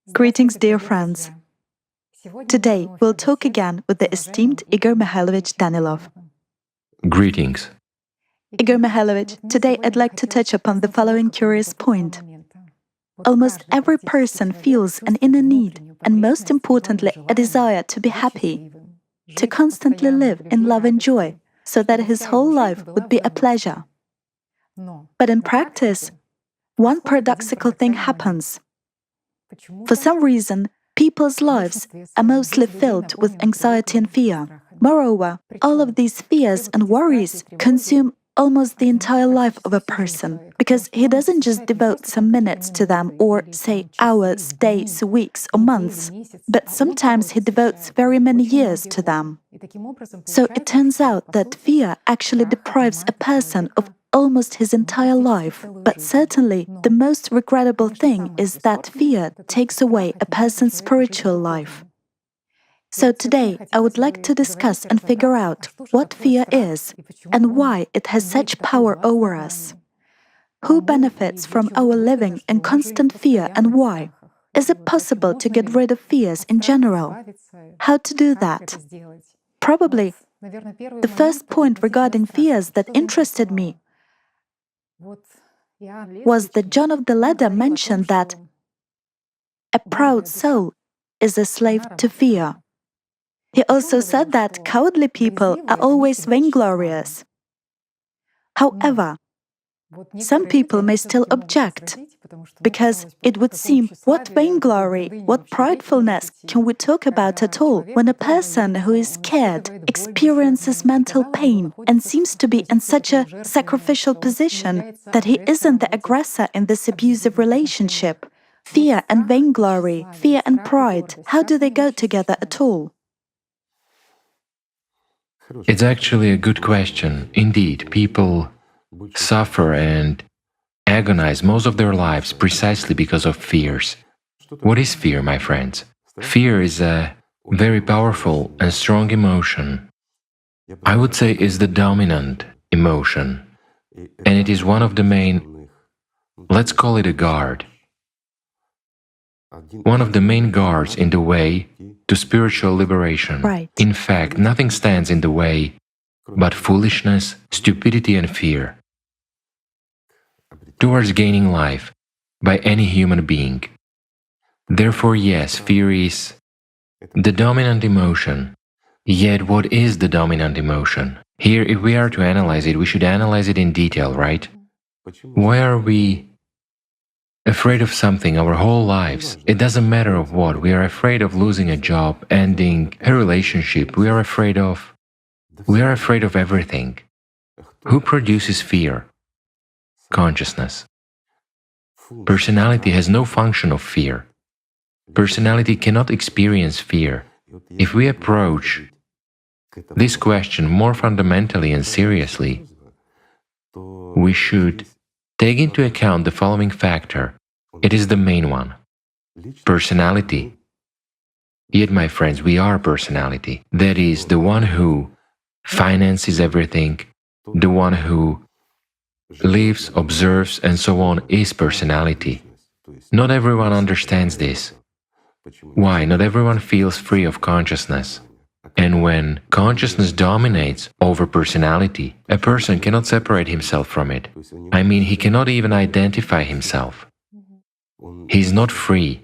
Greetings, dear friends. Today, we'll talk again with the esteemed Igor Mikhailovich Danilov. Greetings. Igor Mikhailovich, today I'd like to touch upon the following curious point. Almost every person feels an inner need, and most importantly, a desire to be happy, to constantly live in love and joy, so that his whole life would be a pleasure. But in practice, one paradoxical thing happens. For some reason, people's lives are mostly filled with anxiety and fear. Moreover, all of these fears and worries consume almost the entire life of a person, because he doesn't just devote some minutes to them or, say, hours, days, weeks or months, but sometimes he devotes very many years to them. So it turns out that fear actually deprives a person of almost his entire life, but certainly the most regrettable thing is that fear takes away a person's spiritual life. So today I would like to discuss and figure out what fear is and why it has such power over us. Who benefits from our living in constant fear and why? Is it possible to get rid of fears in general? How to do that? Probably the first point regarding fears that interested me was that John of the Ladder mentioned that a proud soul is a slave to fear. He also said that cowardly people are always vainglorious. However, some people may still object, because it would seem, what vainglory, what pridefulness can we talk about at all when a person who is scared experiences mental pain and seems to be in such a sacrificial position that he isn't the aggressor in this abusive relationship? Fear and vainglory, fear and pride, how do they go together at all? It's actually a good question. Indeed, people suffer and agonize most of their lives precisely because of fears. What is fear, my friends? Fear is a very powerful and strong emotion. I would say is the dominant emotion, and it is one of the main, let's call it a guard, one of the main guards in the way to spiritual liberation. Right. In fact, nothing stands in the way but foolishness, stupidity and fear towards gaining life by any human being. Therefore, yes, fear is the dominant emotion. Yet, what is the dominant emotion? Here, if we are to analyze it, we should analyze it in detail, right? Why are we afraid of something our whole lives? It doesn't matter of what. We are afraid of losing a job, ending a relationship. We are afraid of everything. Who produces fear? Consciousness. Personality has no function of fear. Personality cannot experience fear. If we approach this question more fundamentally and seriously, we should take into account the following factor. It is the main one. Personality. Yet, my friends, we are personality. That is, the one who finances everything, the one who lives, observes, and so on is personality. Not everyone understands this. Why? Not everyone feels free of consciousness. And when consciousness dominates over personality, a person cannot separate himself from it. I mean, he cannot even identify himself. He is not free.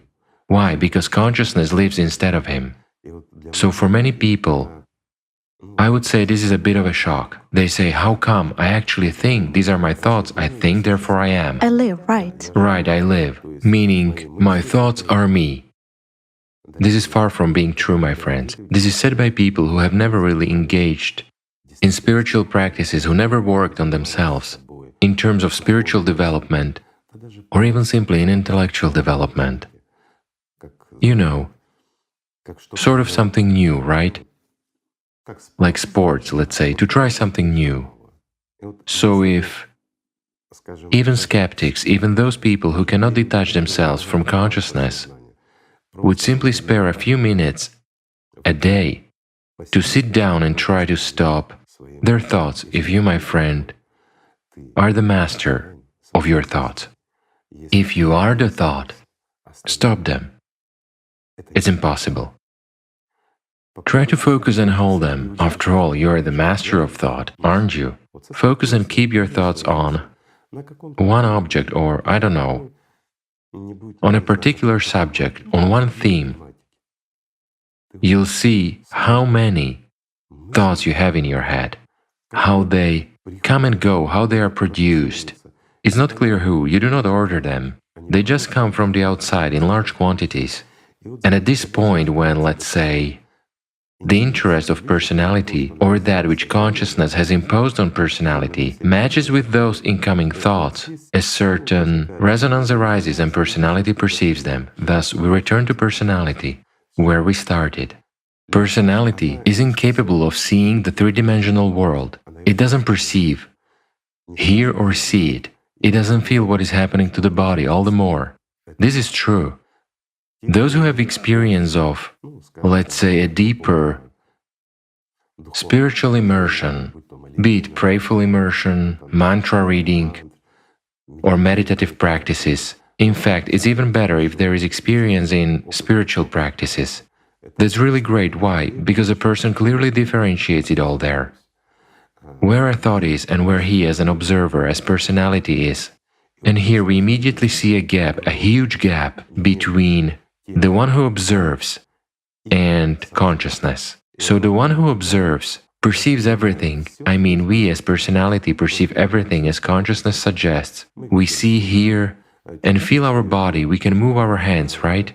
Why? Because consciousness lives instead of him. So for many people, I would say this is a bit of a shock. They say, how come? I actually think, these are my thoughts, I think, therefore I am. I live, right? Right, I live. Meaning, my thoughts are me. This is far from being true, my friends. This is said by people who have never really engaged in spiritual practices, who never worked on themselves in terms of spiritual development, or even simply in intellectual development. You know, sort of something new, right? Like sports, let's say, to try something new. So if even skeptics, even those people who cannot detach themselves from consciousness, would simply spare a few minutes a day to sit down and try to stop their thoughts, if you, my friend, are the master of your thoughts. If you are the thought, stop them. It's impossible. Try to focus and hold them. After all, you are the master of thought, aren't you? Focus and keep your thoughts on one object or, I don't know, on a particular subject, on one theme. You'll see how many thoughts you have in your head, how they come and go, how they are produced. It's not clear who, you do not order them. They just come from the outside in large quantities. And at this point when, let's say, the interest of personality, or that which consciousness has imposed on personality, matches with those incoming thoughts, a certain resonance arises and personality perceives them. Thus, we return to personality, where we started. Personality is incapable of seeing the three-dimensional world. It doesn't perceive, hear or see it. It doesn't feel what is happening to the body, all the more. This is true. Those who have experience of, let's say, a deeper spiritual immersion, be it prayerful immersion, mantra reading, or meditative practices. In fact, it's even better if there is experience in spiritual practices. That's really great. Why? Because a person clearly differentiates it all there. Where a thought is and where he as an observer, as personality is. And here we immediately see a gap, a huge gap between the one who observes and consciousness. So the one who observes perceives everything. I mean, we as personality perceive everything as consciousness suggests. We see, hear, and feel our body. We can move our hands, right?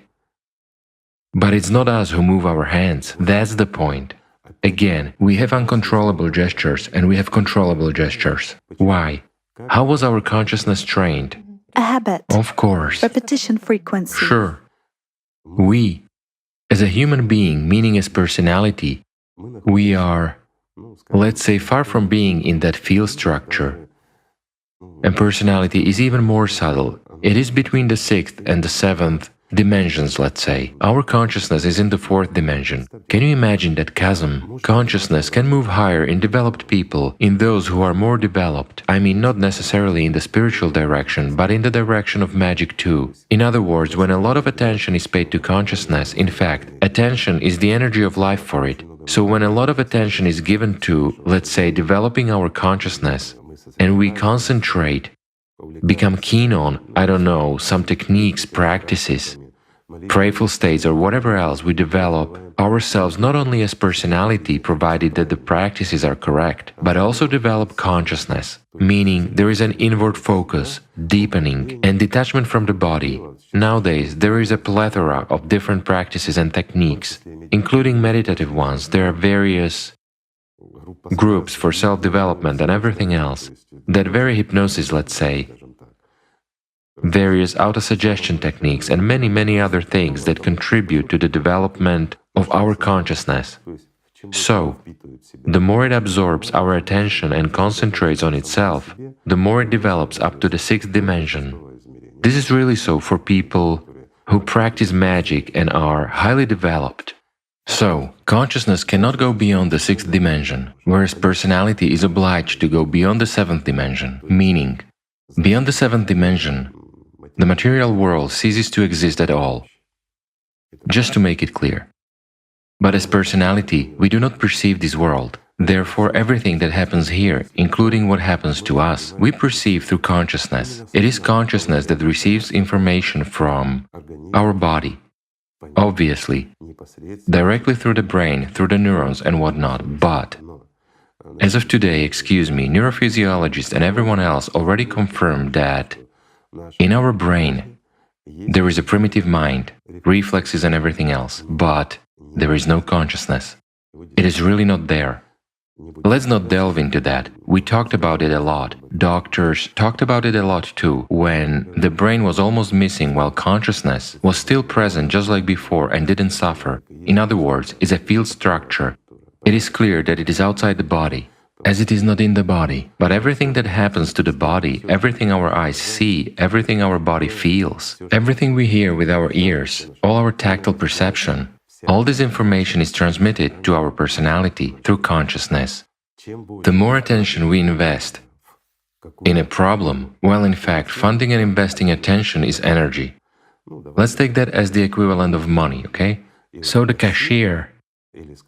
But it's not us who move our hands. That's the point. Again, we have uncontrollable gestures and we have controllable gestures. Why? How was our consciousness trained? A habit. Of course. Repetition frequency. Sure. We, as a human being, meaning as personality, we are, let's say, far from being in that field structure. And personality is even more subtle. It is between the sixth and the seventh dimensions, let's say. Our consciousness is in the fourth dimension. Can you imagine that chasm? Consciousness can move higher in developed people, in those who are more developed. I mean, not necessarily in the spiritual direction, but in the direction of magic too. In other words, when a lot of attention is paid to consciousness, in fact, attention is the energy of life for it. So when a lot of attention is given to, let's say, developing our consciousness, and we concentrate, become keen on, I don't know, some techniques, practices, prayerful states or whatever else, we develop ourselves not only as personality, provided that the practices are correct, but also develop consciousness, meaning there is an inward focus, deepening, and detachment from the body. Nowadays, there is a plethora of different practices and techniques, including meditative ones. There are various groups for self-development and everything else. That very hypnosis, let's say, various autosuggestion techniques and many other things that contribute to the development of our consciousness. So, the more it absorbs our attention and concentrates on itself, the more it develops up to the sixth dimension. This is really so for people who practice magic and are highly developed. So, consciousness cannot go beyond the sixth dimension, whereas personality is obliged to go beyond the seventh dimension, meaning, beyond the seventh dimension, the material world ceases to exist at all. Just to make it clear. But as personality, we do not perceive this world. Therefore, everything that happens here, including what happens to us, we perceive through consciousness. It is consciousness that receives information from our body. Obviously, directly through the brain, through the neurons and whatnot, but as of today, neurophysiologists and everyone else already confirmed that in our brain there is a primitive mind, reflexes and everything else, but there is no consciousness. It is really not there. Let's not delve into that. We talked about it a lot. Doctors talked about it a lot too, when the brain was almost missing while consciousness was still present just like before and didn't suffer. In other words, it's a field structure. It is clear that it is outside the body, as it is not in the body. But everything that happens to the body, everything our eyes see, everything our body feels, everything we hear with our ears, all our tactile perception, all this information is transmitted to our personality through consciousness. The more attention we invest in a problem, well, in fact, funding and investing attention is energy. Let's take that as the equivalent of money, okay? So the cashier,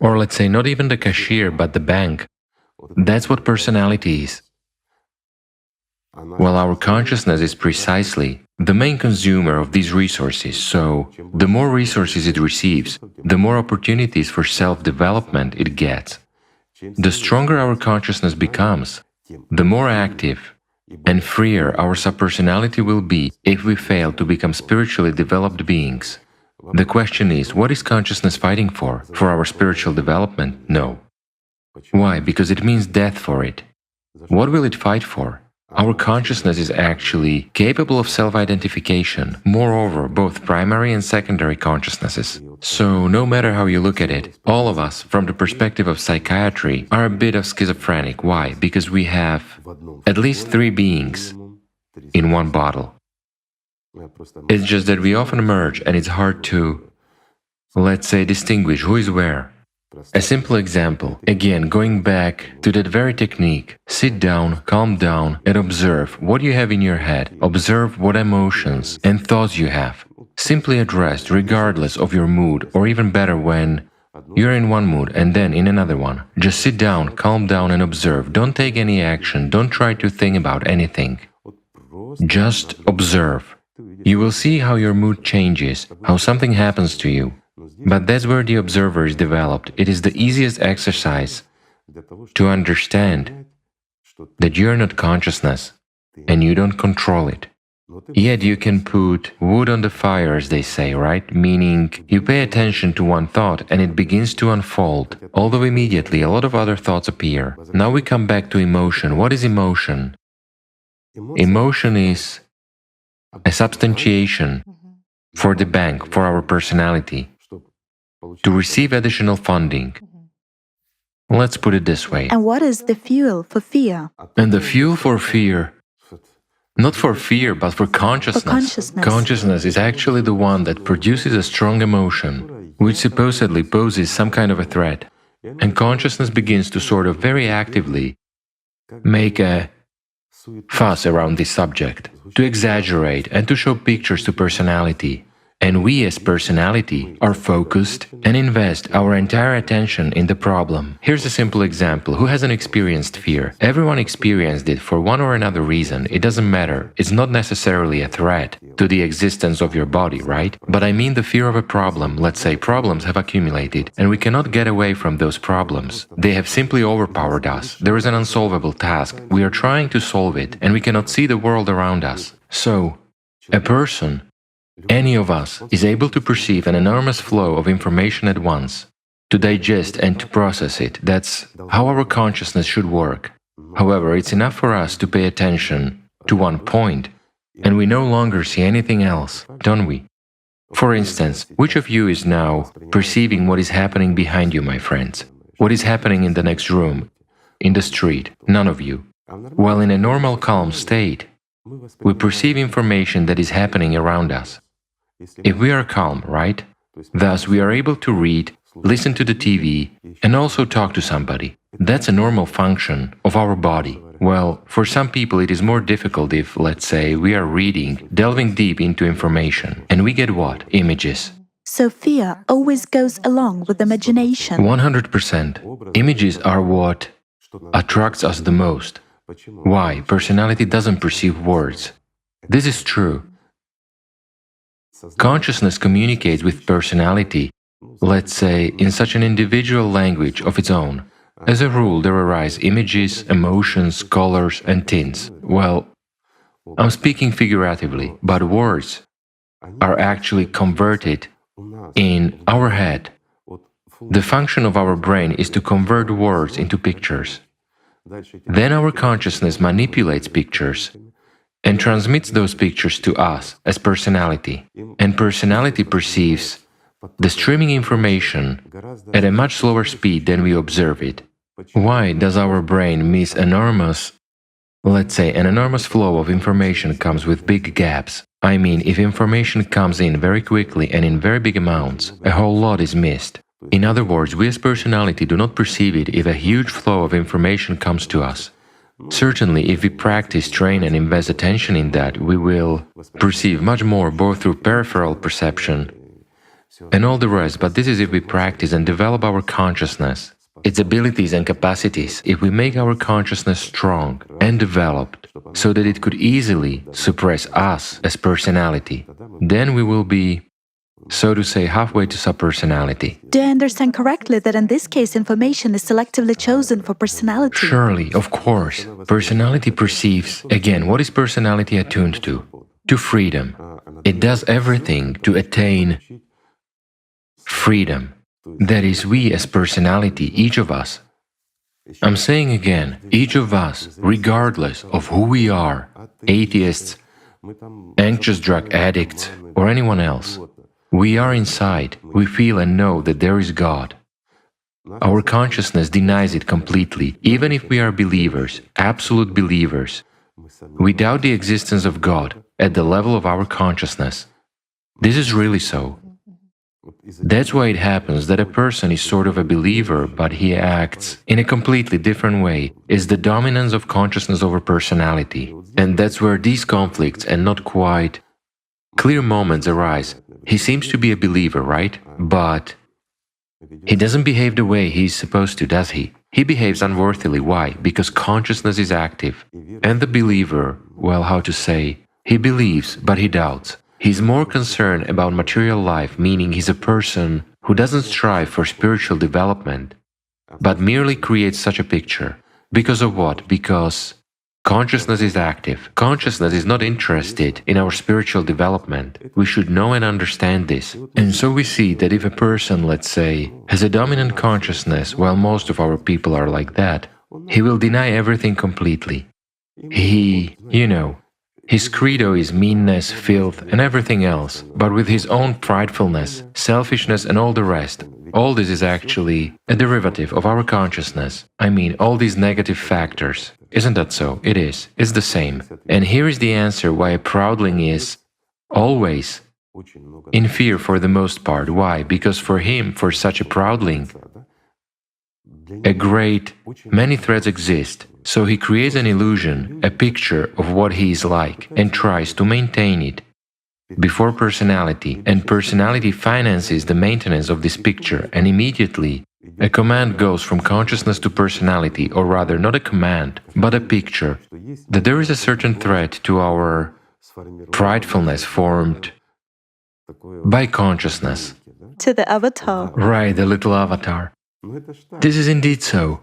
or let's say not even the cashier, but the bank, that's what personality is. Well, our consciousness is precisely the main consumer of these resources, so the more resources it receives, the more opportunities for self-development it gets. The stronger our consciousness becomes, the more active and freer our subpersonality will be if we fail to become spiritually developed beings. The question is, what is consciousness fighting for? For our spiritual development? No. Why? Because it means death for it. What will it fight for? Our consciousness is actually capable of self-identification, moreover, both primary and secondary consciousnesses. So, no matter how you look at it, all of us, from the perspective of psychiatry, are a bit of schizophrenic. Why? Because we have at least 3 beings in one bottle. It's just that we often merge and it's hard to, let's say, distinguish who is where. A simple example, again, going back to that very technique, sit down, calm down, and observe what you have in your head, observe what emotions and thoughts you have, simply addressed regardless of your mood, or even better when you're in one mood and then in another one. Just sit down, calm down and observe, don't take any action, don't try to think about anything. Just observe. You will see how your mood changes, how something happens to you. But that's where the observer is developed. It is the easiest exercise to understand that you're not consciousness and you don't control it. Yet you can put wood on the fire, as they say, right? Meaning you pay attention to one thought and it begins to unfold, although immediately a lot of other thoughts appear. Now we come back to emotion. What is emotion? Emotion is a substantiation for the bank, for our personality, to receive additional funding. Let's put it this way. And what is the fuel for fear? And the fuel for fear, not for fear, but for consciousness. For consciousness. Consciousness is actually the one that produces a strong emotion, which supposedly poses some kind of a threat. And consciousness begins to sort of very actively make a fuss around this subject, to exaggerate and to show pictures to personality. And we as personality are focused and invest our entire attention in the problem. Here's a simple example. Who hasn't experienced fear? Everyone experienced it for one or another reason. It doesn't matter. It's not necessarily a threat to the existence of your body, right? But I mean the fear of a problem. Let's say problems have accumulated and we cannot get away from those problems. They have simply overpowered us. There is an unsolvable task. We are trying to solve it and we cannot see the world around us. So, a person, any of us, is able to perceive an enormous flow of information at once, to digest and to process it. That's how our consciousness should work. However, it's enough for us to pay attention to one point, and we no longer see anything else, don't we? For instance, which of you is now perceiving what is happening behind you, my friends? What is happening in the next room, in the street? None of you. While in a normal, calm state, we perceive information that is happening around us. If we are calm, right? Thus, we are able to read, listen to the TV, and also talk to somebody. That's a normal function of our body. Well, for some people it is more difficult if, let's say, we are reading, delving deep into information, and we get what? Images. So fear always goes along with imagination. 100%. Images are what attracts us the most. Why? Personality doesn't perceive words. This is true. Consciousness communicates with personality, let's say, in such an individual language of its own. As a rule, there arise images, emotions, colors, and tints. Well, I'm speaking figuratively, but words are actually converted in our head. The function of our brain is to convert words into pictures. Then our consciousness manipulates pictures and transmits those pictures to us as personality. And personality perceives the streaming information at a much slower speed than we observe it. Why does our brain miss enormous, let's say, an enormous flow of information comes with big gaps? I mean, if information comes in very quickly and in very big amounts, a whole lot is missed. In other words, we as personality do not perceive it if a huge flow of information comes to us. Certainly, if we practice, train and invest attention in that, we will perceive much more both through peripheral perception and all the rest, but this is if we practice and develop our consciousness, its abilities and capacities, if we make our consciousness strong and developed so that it could easily suppress us as personality, then we will be, so to say, halfway to subpersonality. Do I understand correctly that in this case information is selectively chosen for personality? Surely, of course. Personality perceives, again, what is personality attuned to? To freedom. It does everything to attain freedom. That is, we as personality, each of us. I'm saying again, each of us, regardless of who we are, atheists, anxious drug addicts, or anyone else, we are inside, we feel and know that there is God. Our consciousness denies it completely, even if we are believers, absolute believers. We doubt the existence of God at the level of our consciousness. This is really so. That's why it happens that a person is sort of a believer, but he acts in a completely different way. It's the dominance of consciousness over personality. And that's where these conflicts and not quite clear moments arise. He seems to be a believer, right? But he doesn't behave the way he's supposed to, does he? He behaves unworthily. Why? Because consciousness is active. And the believer, well, how to say, he believes, but he doubts. He's more concerned about material life, meaning he's a person who doesn't strive for spiritual development, but merely creates such a picture. Because of what? Because consciousness is active. Consciousness is not interested in our spiritual development. We should know and understand this. And so we see that if a person, let's say, has a dominant consciousness, while most of our people are like that, he will deny everything completely. His credo is meanness, filth, and everything else, but with his own pridefulness, selfishness, and all the rest. All this is actually a derivative of our consciousness. I mean, all these negative factors. Isn't that so? It is. It's the same. And here is the answer why a proudling is always in fear for the most part. Why? Because for him, for such a proudling, many threats exist. So he creates an illusion, a picture of what he is like, and tries to maintain it before personality, and personality finances the maintenance of this picture, and immediately a command goes from consciousness to personality, or rather not a command, but a picture, that there is a certain threat to our pridefulness formed by consciousness. To the avatar. Right, the little avatar. This is indeed so.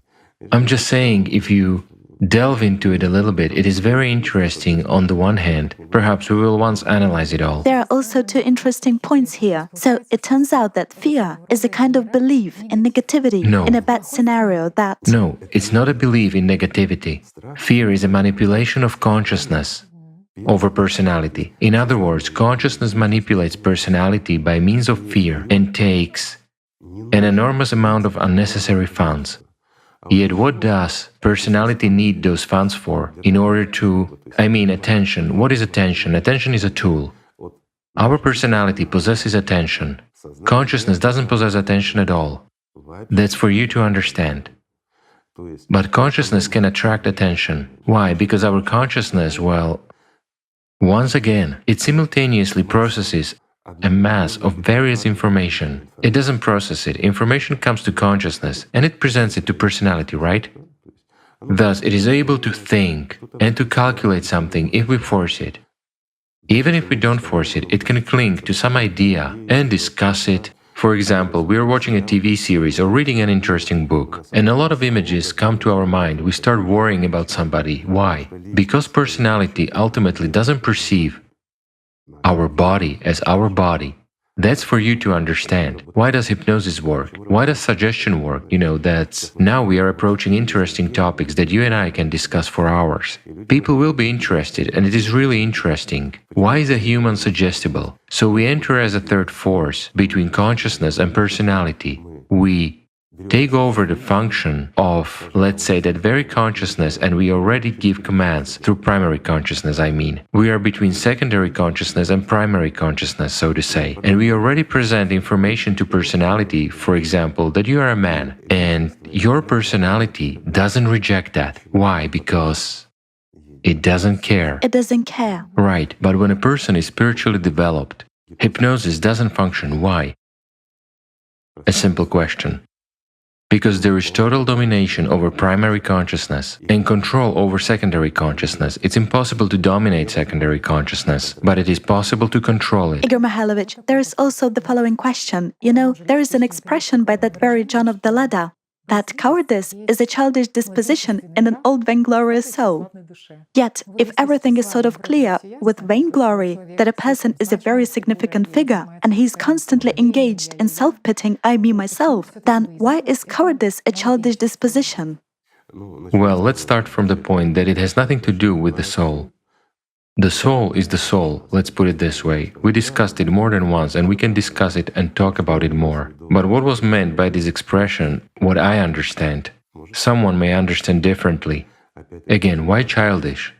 I'm just saying, if you delve into it a little bit, it is very interesting on the one hand. Perhaps we will once analyze it all. There are also two interesting points here. So it turns out that fear is a kind of belief in negativity in a bad scenario that... No, it's not a belief in negativity. Fear is a manipulation of consciousness over personality. In other words, consciousness manipulates personality by means of fear and takes an enormous amount of unnecessary funds. Yet what does personality need those funds for? In order to, attention. What is attention? Attention is a tool. Our personality possesses attention. Consciousness doesn't possess attention at all. That's for you to understand. But consciousness can attract attention. Why? Because our consciousness, once again, it simultaneously processes a mass of various information. It doesn't process it. Information comes to consciousness and it presents it to personality, right? Thus, it is able to think and to calculate something if we force it. Even if we don't force it, it can cling to some idea and discuss it. For example, we are watching a TV series or reading an interesting book, and a lot of images come to our mind. We start worrying about somebody. Why? Because personality ultimately doesn't perceive our body as our body. That's for you to understand. Why does hypnosis work? Why does suggestion work? That's... Now we are approaching interesting topics that you and I can discuss for hours. People will be interested, and it is really interesting. Why is a human suggestible? So we enter as a third force between consciousness and personality. We take over the function of, let's say, that very consciousness, and we already give commands through primary consciousness, I mean. We are between secondary consciousness and primary consciousness, so to say. And we already present information to personality, for example, that you are a man, and your personality doesn't reject that. Why? Because it doesn't care. It doesn't care. Right, but when a person is spiritually developed, hypnosis doesn't function. Why? A simple question. Because there is total domination over primary consciousness and control over secondary consciousness. It's impossible to dominate secondary consciousness, but it is possible to control it. Igor Mihailovich, there is also the following question. You know, there is an expression by that very John of the Ladder, that cowardice is a childish disposition in an old vainglorious soul. Yet, if everything is sort of clear with vainglory, that a person is a very significant figure, and he's constantly engaged in self-pitying I, me, myself, then why is cowardice a childish disposition? Well, let's start from the point that it has nothing to do with the soul. The soul is the soul, let's put it this way. We discussed it more than once and we can discuss it and talk about it more. But what was meant by this expression, what I understand, someone may understand differently. Again, why childish?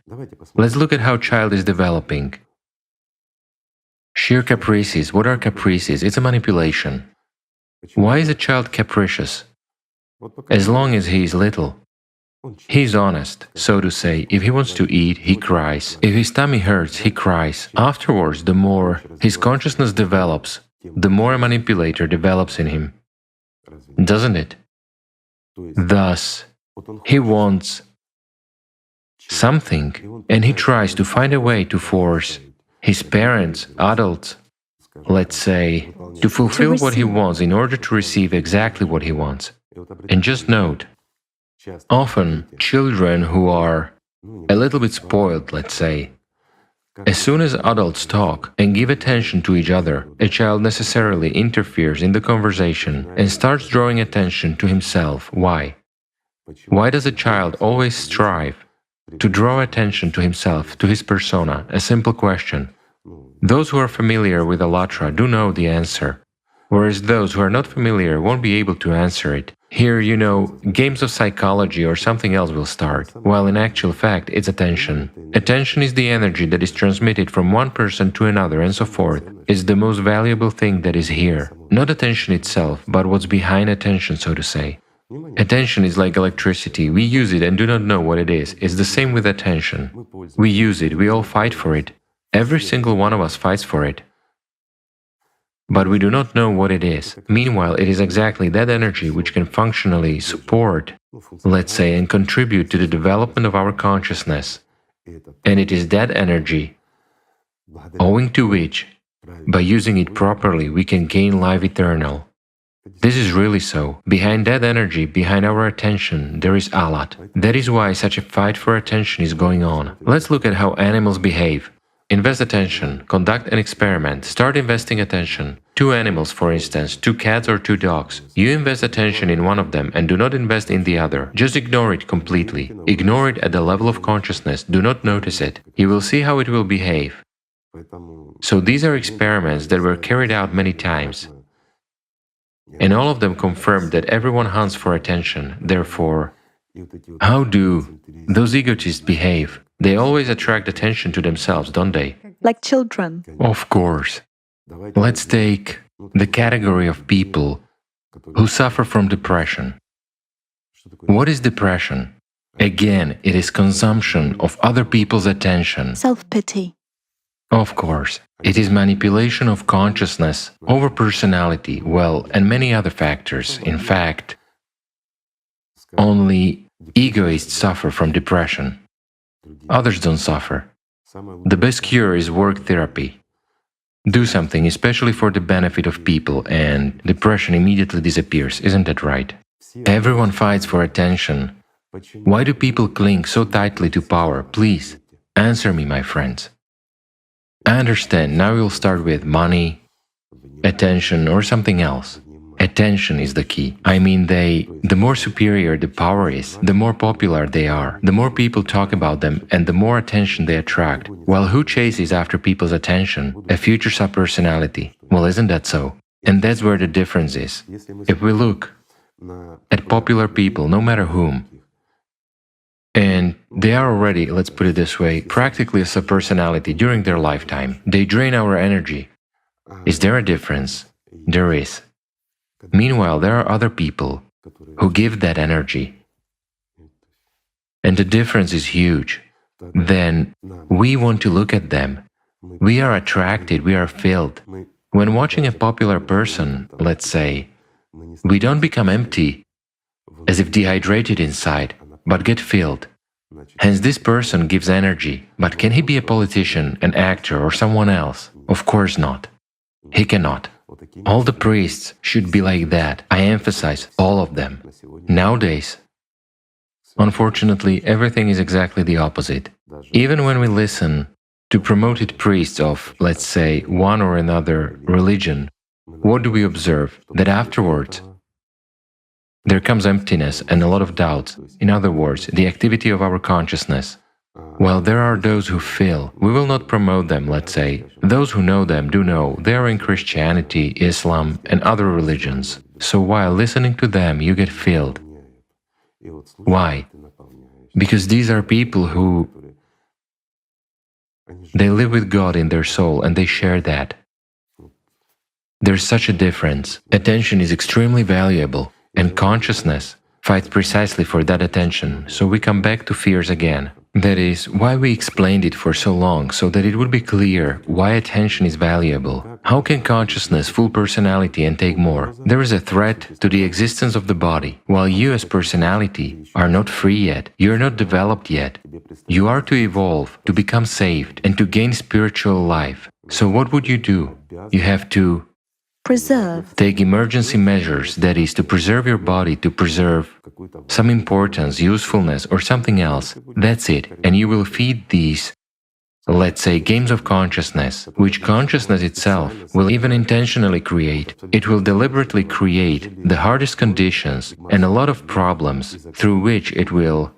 Let's look at how child is developing. Sheer caprices. What are caprices? It's a manipulation. Why is a child capricious? As long as he is little. He's honest, so to say. If he wants to eat, he cries. If his tummy hurts, he cries. Afterwards, the more his consciousness develops, the more a manipulator develops in him. Doesn't it? Thus, he wants something, and he tries to find a way to force his parents, adults, let's say, to fulfill what he wants in order to receive exactly what he wants. And just note, often children who are a little bit spoiled, let's say, as soon as adults talk and give attention to each other, a child necessarily interferes in the conversation and starts drawing attention to himself. Why? Why does a child always strive to draw attention to himself, to his persona? A simple question. Those who are familiar with Allatra do know the answer, whereas those who are not familiar won't be able to answer it. Here, you know, games of psychology or something else will start, while in actual fact it's attention. Attention is the energy that is transmitted from one person to another and so forth. It's the most valuable thing that is here. Not attention itself, but what's behind attention, so to say. Attention is like electricity. We use it and do not know what it is. It's the same with attention. We use it, we all fight for it. Every single one of us fights for it. But we do not know what it is. Meanwhile, it is exactly that energy which can functionally support, let's say, and contribute to the development of our consciousness. And it is that energy, owing to which, by using it properly, we can gain life eternal. This is really so. Behind that energy, behind our attention, there is Allat. That is why such a fight for attention is going on. Let's look at how animals behave. Invest attention, conduct an experiment, start investing attention. 2 animals, for instance, 2 cats or 2 dogs. You invest attention in one of them and do not invest in the other. Just ignore it completely. Ignore it at the level of consciousness, do not notice it. You will see how it will behave. So these are experiments that were carried out many times. And all of them confirmed that everyone hunts for attention. Therefore, how do those egotists behave? They always attract attention to themselves, don't they? Like children. Of course. Let's take the category of people who suffer from depression. What is depression? Again, it is consumption of other people's attention. Self-pity. Of course. It is manipulation of consciousness over personality, well, and many other factors. In fact, only egoists suffer from depression. Others don't suffer. The best cure is work therapy. Do something, especially for the benefit of people, and depression immediately disappears, isn't that right? Everyone fights for attention. Why do people cling so tightly to power? Please, answer me, my friends. I understand, now we'll start with money, attention, or something else. Attention is the key. I mean, the more superior the power is, the more popular they are, the more people talk about them, and the more attention they attract. While who chases after people's attention? A future subpersonality. Well, isn't that so? And that's where the difference is. If we look at popular people, no matter whom. And they are already, let's put it this way, practically a subpersonality during their lifetime. They drain our energy. Is there a difference? There is. Meanwhile, there are other people who give that energy. And the difference is huge. Then we want to look at them. We are attracted, we are filled. When watching a popular person, let's say, we don't become empty, as if dehydrated inside, but get filled. Hence, this person gives energy, but can he be a politician, an actor, or someone else? Of course not. He cannot. All the priests should be like that. I emphasize, all of them. Nowadays, unfortunately, everything is exactly the opposite. Even when we listen to promoted priests of, let's say, one or another religion, what do we observe? That afterwards, there comes emptiness and a lot of doubts. In other words, the activity of our consciousness. While there are those who feel, we will not promote them, let's say. Those who know them do know they are in Christianity, Islam, and other religions. So while listening to them, you get filled. Why? Because these are people who they live with God in their soul and they share that. There's such a difference. Attention is extremely valuable, and consciousness fights precisely for that attention. So we come back to fears again. That is why we explained it for so long, so that it would be clear why attention is valuable. How can consciousness fool personality and take more? There is a threat to the existence of the body. While you as personality are not free yet, you are not developed yet. You are to evolve, to become saved, and to gain spiritual life. So what would you do? You have to Preserve. take emergency measures, that is, to preserve your body, to preserve some importance, usefulness, or something else. That's it. And you will feed these, let's say, games of consciousness, which consciousness itself will even intentionally create. It will deliberately create the hardest conditions and a lot of problems through which it will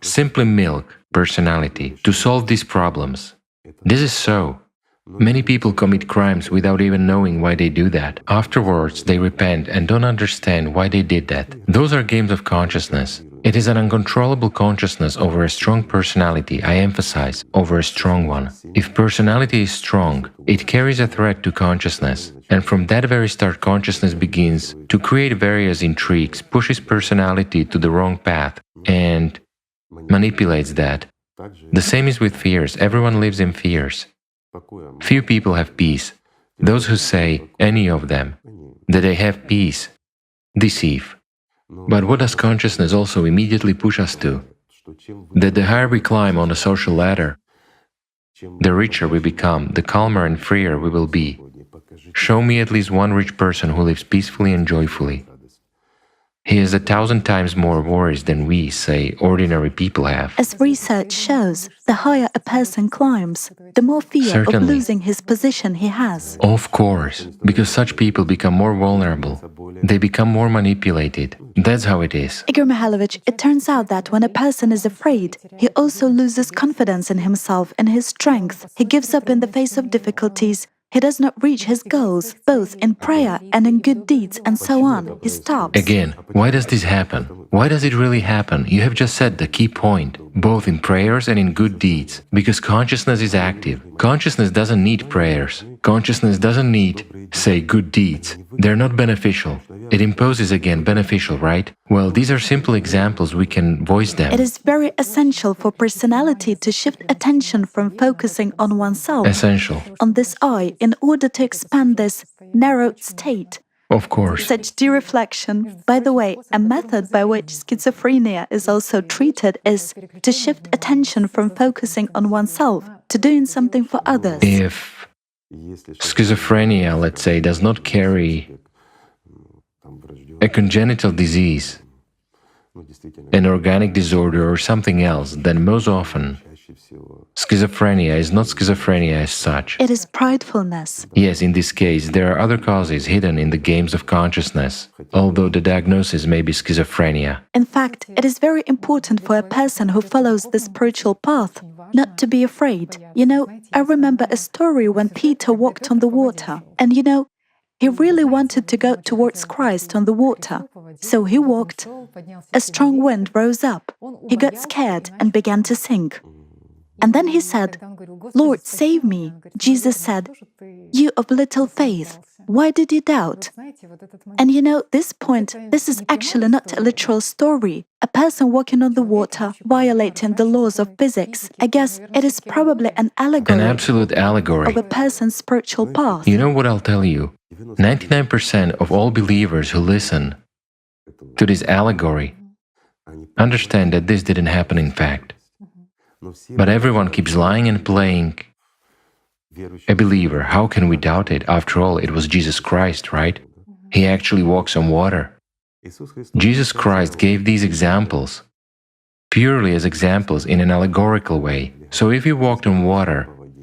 simply milk personality to solve these problems. This is so. Many people commit crimes without even knowing why they do that. Afterwards, they repent and don't understand why they did that. Those are games of consciousness. It is an uncontrollable consciousness over a strong personality, I emphasize, over a strong one. If personality is strong, it carries a threat to consciousness. And from that very start, consciousness begins to create various intrigues, pushes personality to the wrong path, and manipulates that. The same is with fears. Everyone lives in fears. Few people have peace. Those who say, any of them, that they have peace, deceive. But what does consciousness also immediately push us to? That the higher we climb on the social ladder, the richer we become, the calmer and freer we will be. Show me at least one rich person who lives peacefully and joyfully. He has 1,000 times more worries than we, say, ordinary people have. As research shows, the higher a person climbs, the more fear Certainly. of losing his position he has. Of course, because such people become more vulnerable. They become more manipulated. That's how it is. Igor Mikhailovich, it turns out that when a person is afraid, he also loses confidence in himself and his strength. He gives up in the face of difficulties. He does not reach his goals, both in prayer and in good deeds, and so on. He stops. Again, why does this happen? Why does it really happen? You have just said the key point, both in prayers and in good deeds. Because consciousness is active. Consciousness doesn't need prayers. Consciousness doesn't need, say, good deeds. They're not beneficial. It imposes again beneficial, right? Well, these are simple examples, we can voice them. It is very essential for personality to shift attention from focusing on oneself, Essential. on this I, in order to expand this narrowed state. Of course. Such dereflection, by the way, a method by which schizophrenia is also treated is to shift attention from focusing on oneself to doing something for others. If schizophrenia, let's say, does not carry a congenital disease, an organic disorder or something else, then most often schizophrenia is not schizophrenia as such. It is pridefulness. Yes, in this case, there are other causes hidden in the games of consciousness, although the diagnosis may be schizophrenia. In fact, it is very important for a person who follows the spiritual path not to be afraid. You know, I remember a story when Peter walked on the water, and he He really wanted to go towards Christ on the water, so he walked. A strong wind rose up. He got scared and began to sink. And then he said, "Lord, save me." Jesus said, "You of little faith, why did you doubt?" And you know, this is actually not a literal story. A person walking on the water, violating the laws of physics. I guess it is probably an allegory. An absolute allegory. Of a person's spiritual path. You know what I'll tell you? 99% of all believers who listen to this allegory understand that this didn't happen in fact. But everyone keeps lying and playing a believer. How can we doubt it? After all, it was Jesus Christ, right? He actually walks on water. Jesus Christ gave these examples purely as examples in an allegorical way. So if you walked on water,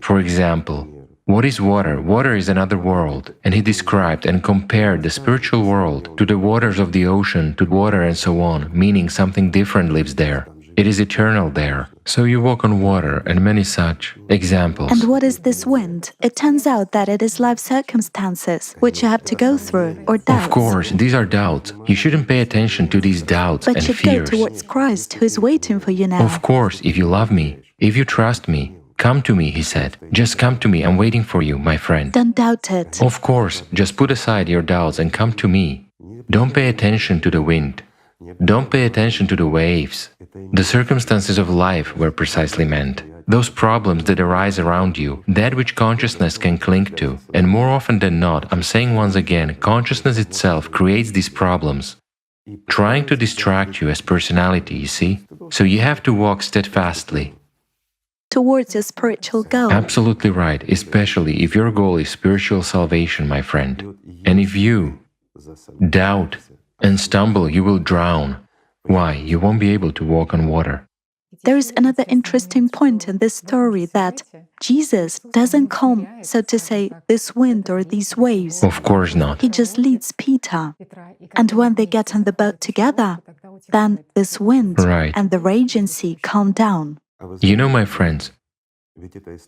for example, what is water? Water is another world, and he described and compared the spiritual world to the waters of the ocean, to water and so on, meaning something different lives there. It is eternal there. So you walk on water and many such examples. And what is this wind? It turns out that it is life circumstances which you have to go through, or doubts. Of course, these are doubts. You shouldn't pay attention to these doubts but and should fears. go towards Christ, who is waiting for you now. Of course, if you love me, if you trust me, come to me, he said. Just come to me, I'm waiting for you, my friend. Don't doubt it. Of course, just put aside your doubts and come to me. Don't pay attention to the wind. Don't pay attention to the waves. The circumstances of life were precisely meant. Those problems that arise around you, that which consciousness can cling to. And more often than not, I'm saying once again, consciousness itself creates these problems, trying to distract you as personality, you see? So you have to walk steadfastly towards your spiritual goal. Absolutely right, especially if your goal is spiritual salvation, my friend. And if you doubt and stumble, you will drown. Why? You won't be able to walk on water. There is another interesting point in this story, that Jesus doesn't calm, so to say, this wind or these waves. Of course not. He just leads Peter. And when they get on the boat together, then this wind and the raging sea calm down. You know, my friends,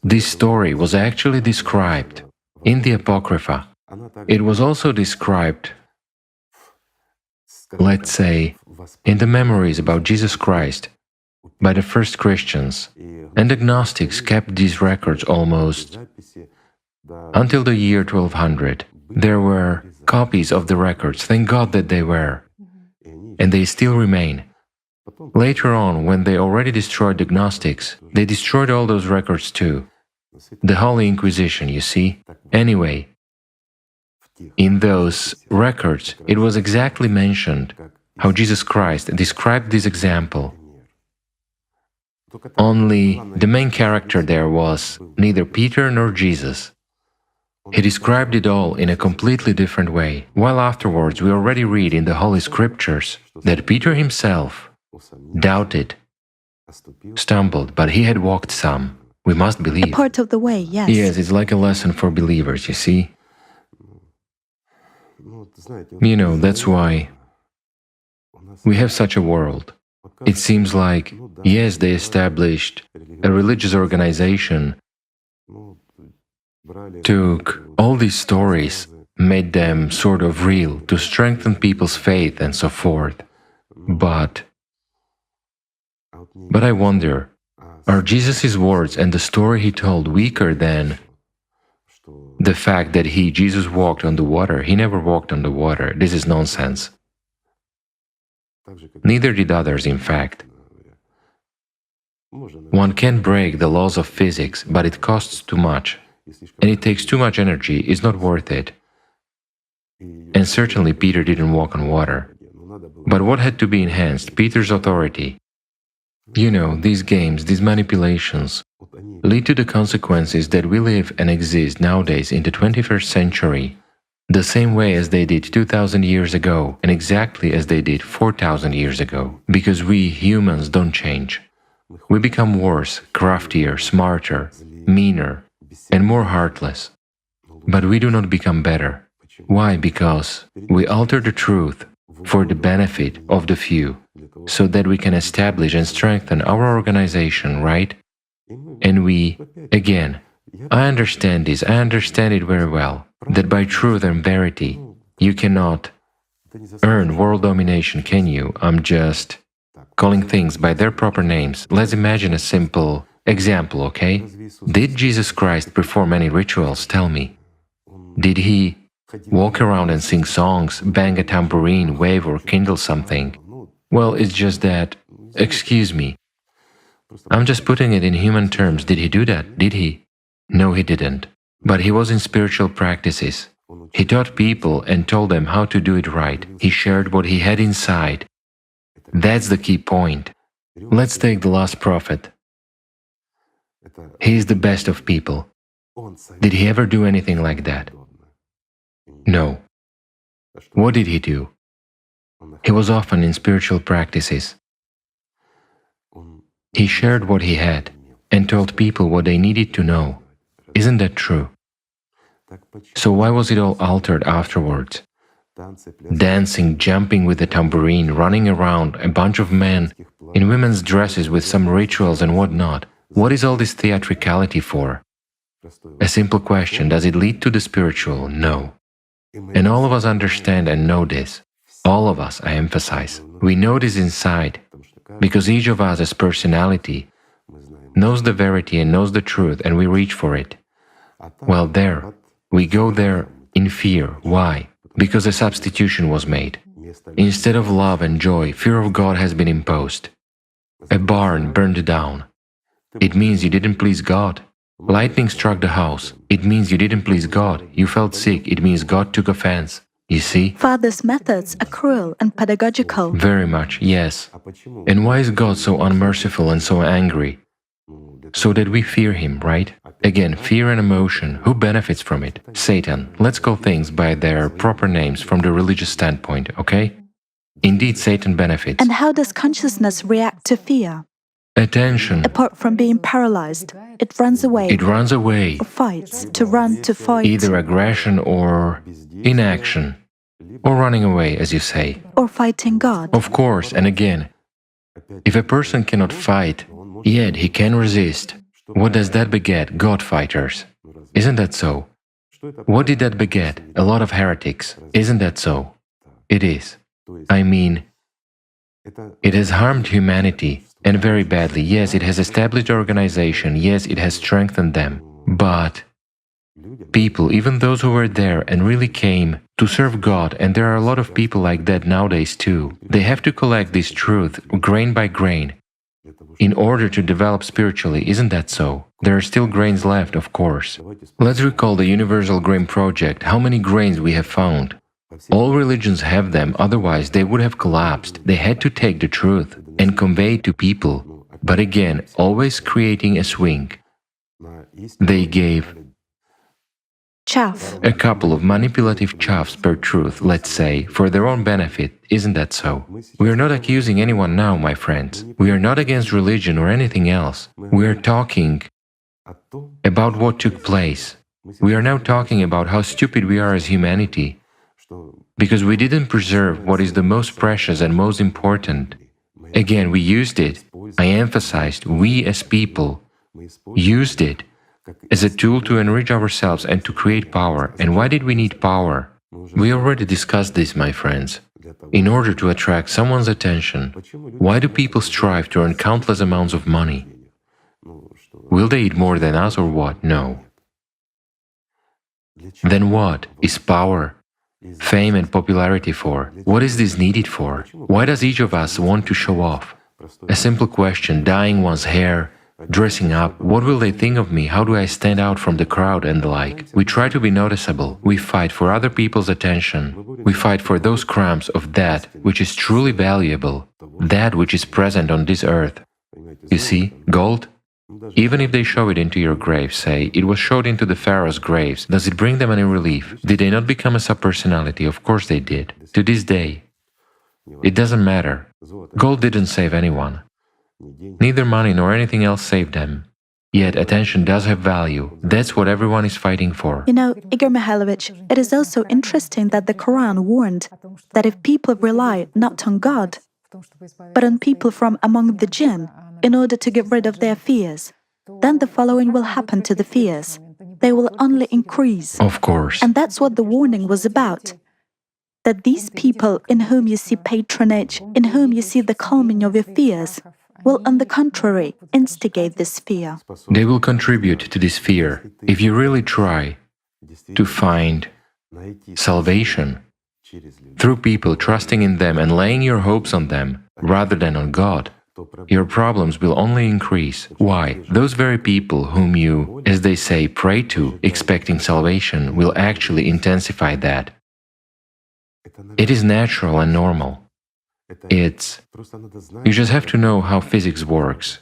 this story was actually described in the Apocrypha. It was also described, let's say, in the memories about Jesus Christ by the first Christians, and the Gnostics kept these records almost until the year 1200. There were copies of the records, thank God that they were, and they still remain. Later on, when they already destroyed the Gnostics, they destroyed all those records too. The Holy Inquisition, you see. Anyway, in those records, it was exactly mentioned how Jesus Christ described this example. Only the main character there was neither Peter nor Jesus. He described it all in a completely different way, while afterwards we already read in the Holy Scriptures that Peter himself doubted, stumbled, but he had walked some. We must believe. A part of the way, yes. Yes, it's like a lesson for believers, you see. You know, that's why we have such a world. It seems like, yes, they established a religious organization, took all these stories, made them sort of real to strengthen people's faith and so forth. But I wonder, are Jesus' words and the story he told weaker than the fact that Jesus walked on the water? He never walked on the water. This is nonsense. Neither did others, in fact. One can break the laws of physics, but it costs too much, and it takes too much energy. It's not worth it. And certainly Peter didn't walk on water. But what had to be enhanced? Peter's authority. You know, these games, these manipulations, lead to the consequences that we live and exist nowadays in the 21st century, the same way as they did 2,000 years ago, and exactly as they did 4,000 years ago. Because we humans don't change. We become worse, craftier, smarter, meaner, and more heartless. But we do not become better. Why? Because we alter the truth for the benefit of the few, so that we can establish and strengthen our organization, right? And we, again, I understand this, I understand it very well, that by truth and verity, you cannot earn world domination, can you? I'm just calling things by their proper names. Let's imagine a simple example, okay? Did Jesus Christ perform any rituals? Tell me. Did he walk around and sing songs, bang a tambourine, wave or kindle something? Well, it's just that, excuse me, I'm just putting it in human terms. Did he do that? Did he? No, he didn't. But he was in spiritual practices. He taught people and told them how to do it right. He shared what he had inside. That's the key point. Let's take the last prophet. He is the best of people. Did he ever do anything like that? No. What did he do? He was often in spiritual practices. He shared what he had and told people what they needed to know. Isn't that true? So why was it all altered afterwards? Dancing, jumping with the tambourine, running around, a bunch of men in women's dresses with some rituals and whatnot. What is all this theatricality for? A simple question, does it lead to the spiritual? No. And all of us understand and know this. All of us, I emphasize. We know this inside, because each of us as personality knows the verity and knows the truth, and we reach for it. Well, we go there in fear. Why? Because a substitution was made. Instead of love and joy, fear of God has been imposed. A barn burned down. It means you didn't please God. Lightning struck the house. It means you didn't please God. You felt sick. It means God took offense. You see? Father's methods are cruel and pedagogical. Very much, yes. And why is God so unmerciful and so angry? So that we fear him, right? Again, fear and emotion, who benefits from it? Satan. Let's call things by their proper names from the religious standpoint, okay? Indeed, Satan benefits. And how does consciousness react to fear? Attention. Apart from being paralyzed, it runs away. It runs away. Or fights. To run, to fight. Either aggression or inaction. Or running away, as you say. Or fighting God. Of course, and again, if a person cannot fight, yet he can resist, what does that beget? God fighters. Isn't that so? What did that beget? A lot of heretics. Isn't that so? It is. I mean, it has harmed humanity, and very badly. Yes, it has established organization. Yes, it has strengthened them. But people, even those who were there and really came to serve God, and there are a lot of people like that nowadays too, they have to collect this truth grain by grain in order to develop spiritually. Isn't that so? There are still grains left, of course. Let's recall the Universal Grain Project, how many grains we have found. All religions have them, otherwise they would have collapsed. They had to take the truth and convey it to people, but again, always creating a swing. They gave chaff. A couple of manipulative chaffs per truth, let's say, for their own benefit. Isn't that so? We are not accusing anyone now, my friends. We are not against religion or anything else. We are talking about what took place. We are now talking about how stupid we are as humanity, because we didn't preserve what is the most precious and most important. Again, we used it. I emphasized, we as people used it as a tool to enrich ourselves and to create power. And why did we need power? We already discussed this, my friends. In order to attract someone's attention, why do people strive to earn countless amounts of money? Will they eat more than us or what? No. Then what is power, fame and popularity for? What is this needed for? Why does each of us want to show off? A simple question, dyeing one's hair, dressing up, what will they think of me, how do I stand out from the crowd and the like. We try to be noticeable, we fight for other people's attention, we fight for those crumbs of that which is truly valuable, that which is present on this earth. You see, gold? Even if they show it into your grave, say, it was showed into the pharaoh's graves, does it bring them any relief? Did they not become a subpersonality? Of course they did. To this day. It doesn't matter. Gold didn't save anyone. Neither money nor anything else saved them. Yet attention does have value. That's what everyone is fighting for. You know, Igor Mikhailovich, it is also interesting that the Quran warned that if people rely not on God, but on people from among the jinn, in order to get rid of their fears, then the following will happen to the fears. They will only increase. Of course. And that's what the warning was about. That these people in whom you see patronage, in whom you see the calming of your fears, will on the contrary instigate this fear. They will contribute to this fear. If you really try to find salvation through people trusting in them and laying your hopes on them rather than on God, your problems will only increase. Why? Those very people whom you, as they say, pray to, expecting salvation, will actually intensify that. It is natural and normal. You just have to know how physics works.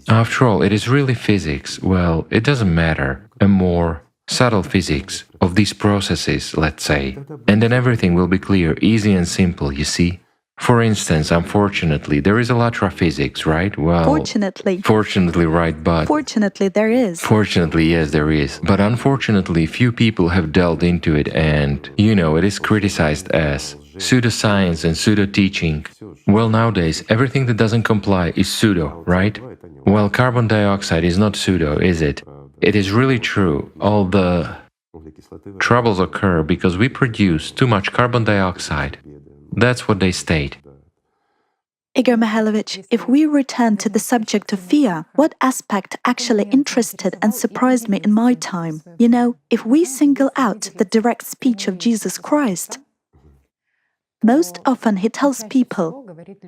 After all, it is really physics. Well, it doesn't matter. A more subtle physics of these processes, let's say. And then everything will be clear, easy and simple, you see? For instance, unfortunately, there is Alatra physics, right? Well, Fortunately, right, but... Fortunately, there is. Fortunately, yes, there is. But unfortunately, few people have delved into it and, it is criticized as pseudoscience and pseudo-teaching. Well, nowadays, everything that doesn't comply is pseudo, right? Well, carbon dioxide is not pseudo, is it? It is really true. All the troubles occur because we produce too much carbon dioxide. That's what they state. Igor Mikhailovich, if we return to the subject of fear, what aspect actually interested and surprised me in my time? If we single out the direct speech of Jesus Christ, most often he tells people,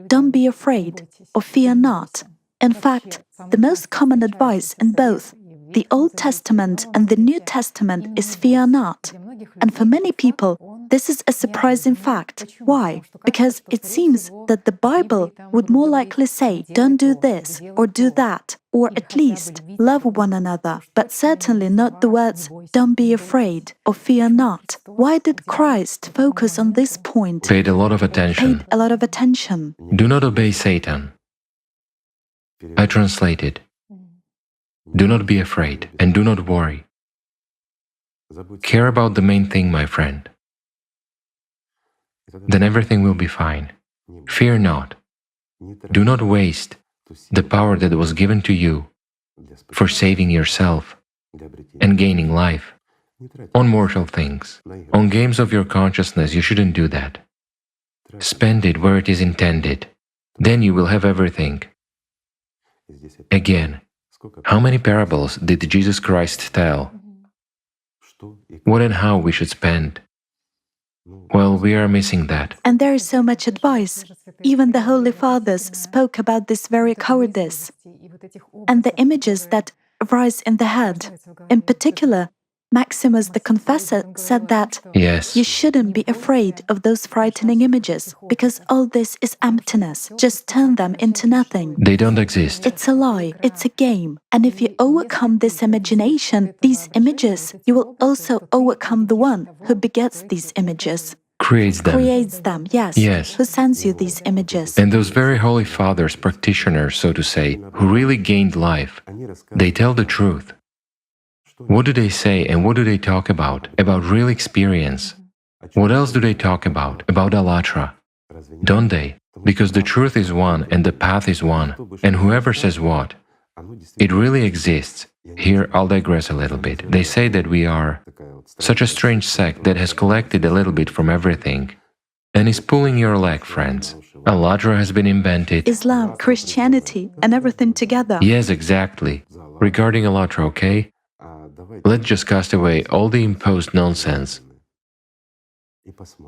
don't be afraid or fear not. In fact, the most common advice in both the Old Testament and the New Testament is fear not. And for many people, this is a surprising fact. Why? Because it seems that the Bible would more likely say, don't do this or do that, or at least love one another, but certainly not the words, don't be afraid or fear not. Why did Christ focus on this point? Paid a lot of attention. Do not obey Satan. I translate it. Do not be afraid and do not worry. Care about the main thing, my friend. Then everything will be fine. Fear not. Do not waste the power that was given to you for saving yourself and gaining life on mortal things. On games of your consciousness, you shouldn't do that. Spend it where it is intended. Then you will have everything. Again, how many parables did Jesus Christ tell? What and how we should spend? Well, we are missing that. And there is so much advice. Even the Holy Fathers spoke about this very cowardice and the images that arise in the head. In particular, Maximus the Confessor said that yes, you shouldn't be afraid of those frightening images, because all this is emptiness. Just turn them into nothing. They don't exist. It's a lie, it's a game. And if you overcome this imagination, these images, you will also overcome the one who begets these images. Creates them, yes. Who sends you these images. And those very holy fathers, practitioners, so to say, who really gained life, they tell the truth. What do they say and what do they talk about? About real experience. What else do they talk about? About Alatra. Don't they? Because the truth is one and the path is one. And whoever says what, it really exists. Here I'll digress a little bit. They say that we are such a strange sect that has collected a little bit from everything and is pulling your leg, friends. Alatra has been invented. Islam, Christianity, and everything together. Yes, exactly. Regarding Alatra, okay? Let's just cast away all the imposed nonsense.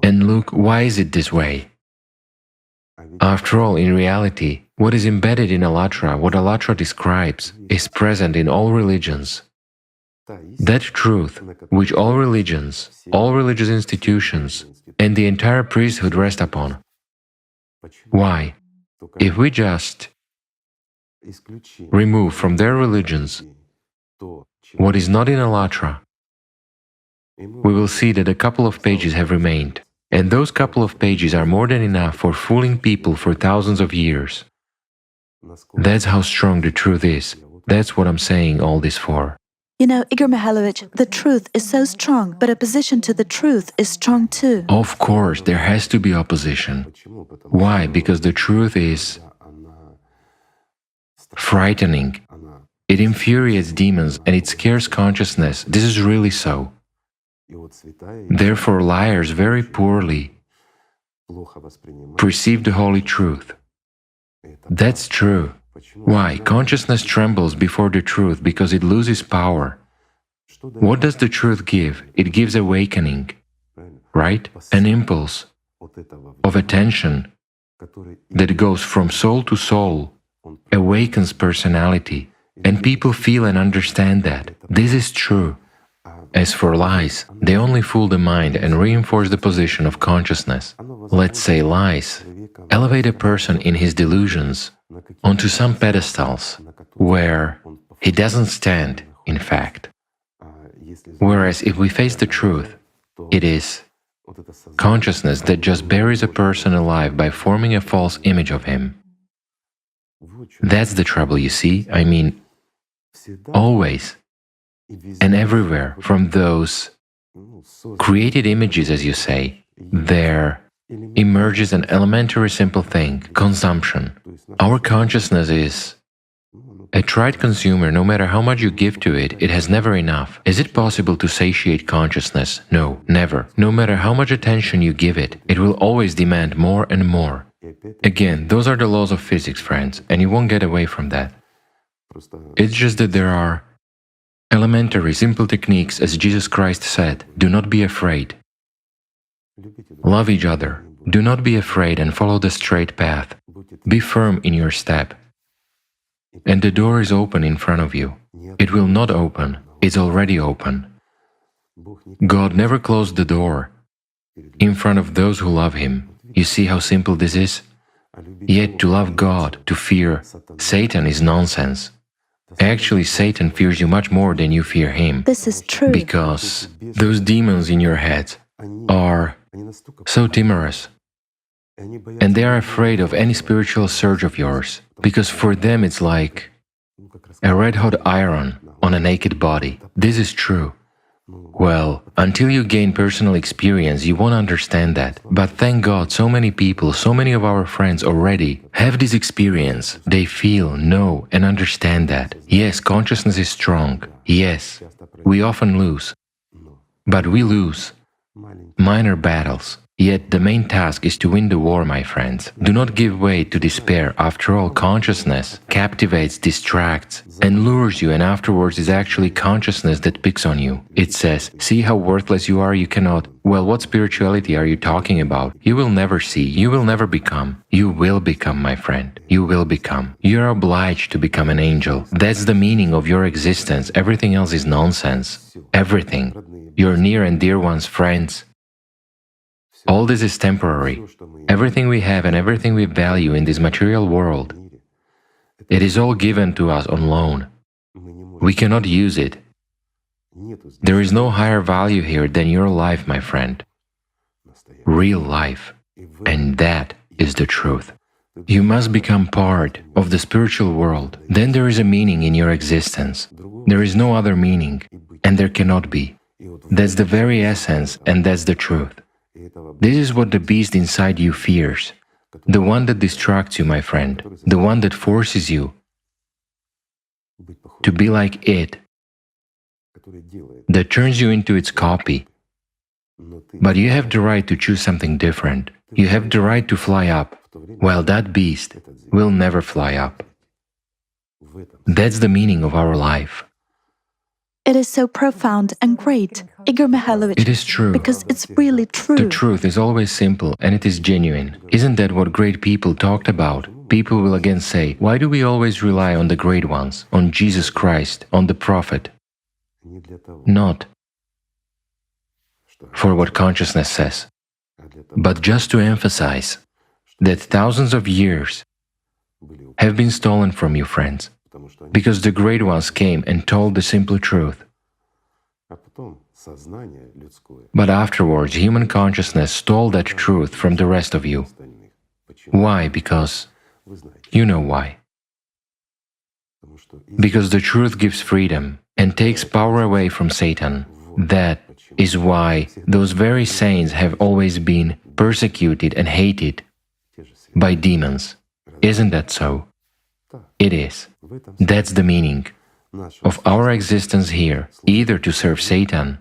And look, why is it this way? After all, in reality, what is embedded in Alatra, what Alatra describes, is present in all religions. That truth, which all religions, all religious institutions, and the entire priesthood rest upon. Why? If we just remove from their religions what is not in Alatra, we will see that a couple of pages have remained, and those couple of pages are more than enough for fooling people for thousands of years. That's how strong the truth is. That's what I'm saying all this for. Igor Mikhailovich, the truth is so strong, but opposition to the truth is strong too. Of course, there has to be opposition. Why? Because the truth is frightening. It infuriates demons and it scares consciousness. This is really so. Therefore, liars very poorly perceive the holy truth. That's true. Why? Consciousness trembles before the truth because it loses power. What does the truth give? It gives awakening, right? An impulse of attention that goes from soul to soul, awakens personality, and people feel and understand that. This is true. As for lies, they only fool the mind and reinforce the position of consciousness. Let's say lies elevate a person in his delusions onto some pedestals where he doesn't stand, in fact. Whereas if we face the truth, it is consciousness that just buries a person alive by forming a false image of him. That's the trouble, you see? I mean, always and everywhere from those created images, as you say, there emerges an elementary simple thing, consumption. Our consciousness is a trite consumer. No matter how much you give to it, it has never enough. Is it possible to satiate consciousness? No, never. No matter how much attention you give it, it will always demand more and more. Again, those are the laws of physics, friends, and you won't get away from that. It's just that there are elementary, simple techniques, as Jesus Christ said. Do not be afraid. Love each other. Do not be afraid and follow the straight path. Be firm in your step. And the door is open in front of you. It will not open. It's already open. God never closed the door in front of those who love Him. You see how simple this is? Yet to love God, to fear Satan is nonsense. Actually, Satan fears you much more than you fear him. This is true. Because those demons in your head are so timorous. And they are afraid of any spiritual surge of yours. Because for them it's like a red-hot iron on a naked body. This is true. Well, until you gain personal experience, you won't understand that. But thank God, so many people, so many of our friends already have this experience. They feel, know, and understand that. Yes, consciousness is strong. Yes, we often lose. But we lose minor battles. Yet the main task is to win the war, my friends. Do not give way to despair. After all, consciousness captivates, distracts, and lures you, and afterwards is actually consciousness that picks on you. It says, see how worthless you are, you cannot. Well, what spirituality are you talking about? You will never see, you will never become. You will become, my friend. You will become. You are obliged to become an angel. That's the meaning of your existence. Everything else is nonsense. Everything. Your near and dear ones, friends. All this is temporary. Everything we have and everything we value in this material world, it is all given to us on loan. We cannot use it. There is no higher value here than your life, my friend. Real life. And that is the truth. You must become part of the spiritual world. Then there is a meaning in your existence. There is no other meaning, and there cannot be. That's the very essence, and that's the truth. This is what the beast inside you fears, the one that distracts you, my friend, the one that forces you to be like it, that turns you into its copy. But you have the right to choose something different. You have the right to fly up, while that beast will never fly up. That's the meaning of our life. It is so profound and great, Igor Mikhailovich. It is true. Because it's really true. The truth is always simple and it is genuine. Isn't that what great people talked about? People will again say, why do we always rely on the great ones, on Jesus Christ, on the Prophet? Not for what consciousness says, but just to emphasize that thousands of years have been stolen from you, friends. Because the great ones came and told the simple truth. But afterwards, human consciousness stole that truth from the rest of you. Why? Because you know why. Because the truth gives freedom and takes power away from Satan. That is why those very saints have always been persecuted and hated by demons. Isn't that so? It is. That's the meaning of our existence here, either to serve Satan